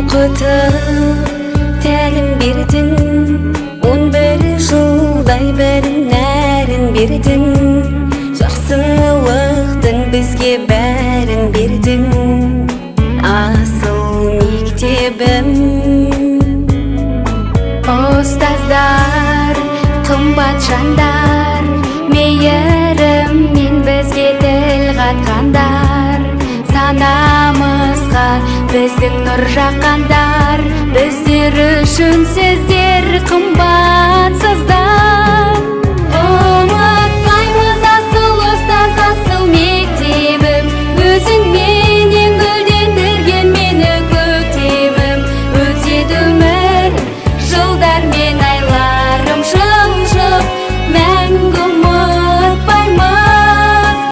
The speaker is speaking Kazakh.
Оқытып тәлім бердің, 11 жылдай білім нәрін бердің, жақсылықтың бізге бәрін бердің. Асыл мектебім. Ұстаздар, қымбат жандар, мейіріммен бізге тіл қатқандар, санамызға біздің нұр жаққандар, біздер үшін сіздер қымбат.